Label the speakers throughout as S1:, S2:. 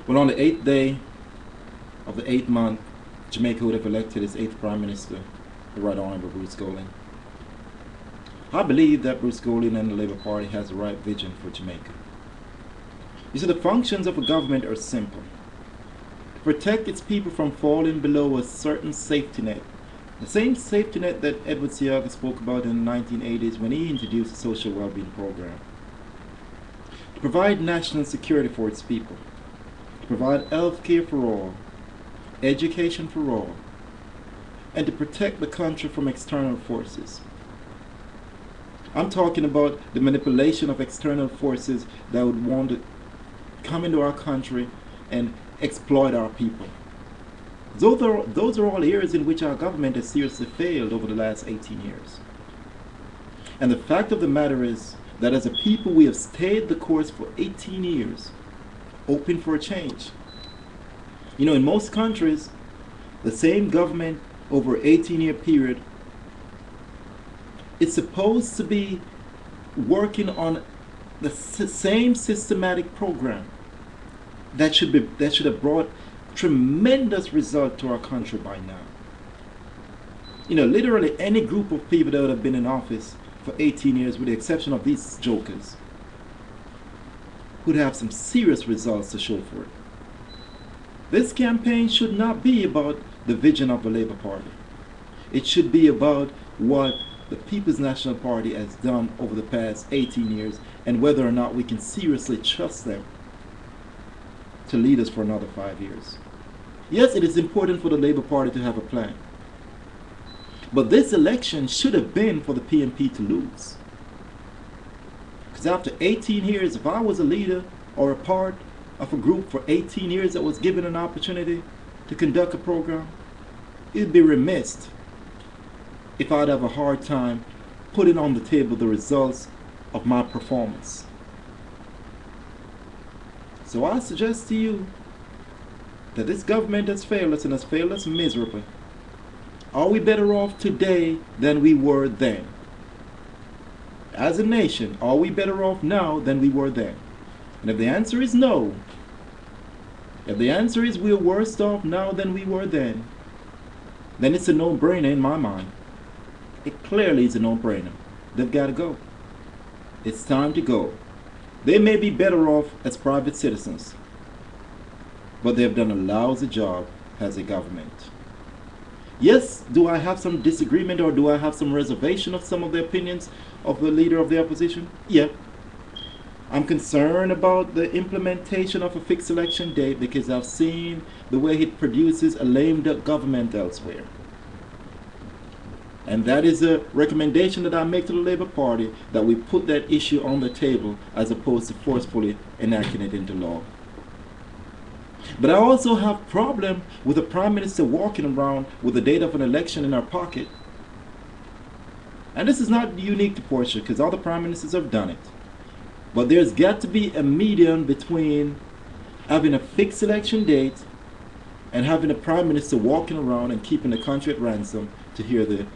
S1: Well, on the 8th day of the 8th month, Jamaica would have elected its 8th Prime Minister, the Right Honorable Bruce Golding. I believe that Bruce Golding and the Labour Party has the right vision for Jamaica. You see, the functions of a government are simple. To protect its people from falling below a certain safety net. The same safety net that Edward Seaga spoke about in the 1980s when he introduced the social well-being program. To provide national security for its people. To provide health care for all. Education for all. And to protect the country from external forces. I'm talking about the manipulation of external forces that would want to come into our country and exploit our people. Those are all areas in which our government has seriously failed over the last 18 years. And the fact of the matter is that as a people we have stayed the course for 18 years, hoping for a change. You know, in most countries, the same government over an 18-year period is supposed to be working on the same systematic program that should have brought tremendous result to our country by now. You know, literally any group of people that would have been in office for 18 years, with the exception of these jokers, would have some serious results to show for it. This campaign should not be about the vision of the Labour Party. It should be about what the People's National Party has done over the past 18 years and whether or not we can seriously trust them to lead us for another 5 years. Yes, it is important for the Labour Party to have a plan. But this election should have been for the PNP to lose. Because after 18 years, if I was a leader or a part of a group for 18 years that was given an opportunity to conduct a program, it'd be remiss if I'd have a hard time putting on the table the results of my performance. So I suggest to you that this government has failed us and has failed us miserably. Are we better off today than we were then? As a nation, are we better off now than we were then? And if the answer is no, if the answer is we're worse off now than we were then it's a no-brainer in my mind. It clearly is a no-brainer. They've got to go. It's time to go. They may be better off as private citizens, but they've done a lousy job as a government. Yes, do I have some disagreement or do I have some reservation of some of the opinions of the leader of the opposition? Yeah. I'm concerned about the implementation of a fixed election date because I've seen the way it produces a lame duck government elsewhere. And that is a recommendation that I make to the Labour Party, that we put that issue on the table as opposed to forcefully enacting it into law. But I also have a problem with the Prime Minister walking around with the date of an election in our pocket. And this is not unique to Portia because other Prime Ministers have done it. But there's got to be a median between having a fixed election date and having a Prime Minister walking around and keeping the country at ransom to hear the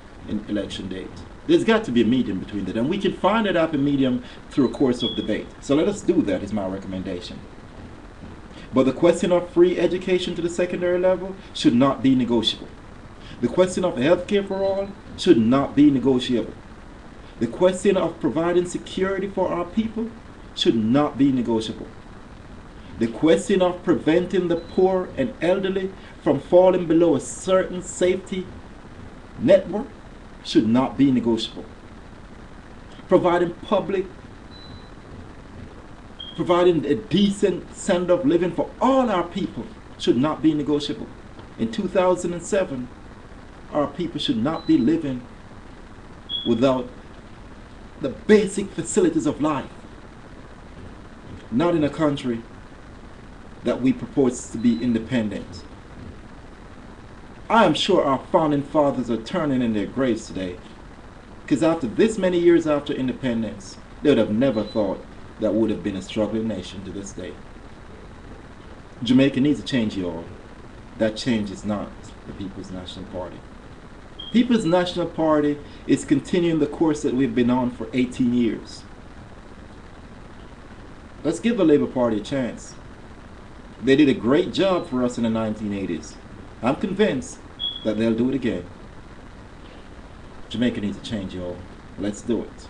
S1: election date. There's got to be a medium between that, and we can find that happy medium through a course of debate. So let us do that, is my recommendation. But the question of free education to the secondary level should not be negotiable. The question of health care for all should not be negotiable. The question of providing security for our people should not be negotiable. The question of preventing the poor and elderly from falling below a certain safety network should not be negotiable. Providing a decent standard of living for all our people should not be negotiable. In 2007, our people should not be living without the basic facilities of life. Not in a country that we purpose to be independent. I am sure our founding fathers are turning in their graves today, because after this many years after independence, they would have never thought that would have been a struggling nation to this day. Jamaica needs a change, y'all. That change is not the People's National Party. People's National Party is continuing the course that we've been on for 18 years. Let's give the Labour Party a chance. They did a great job for us in the 1980s. I'm convinced that they'll do it again. Jamaica needs to change, y'all. Let's do it.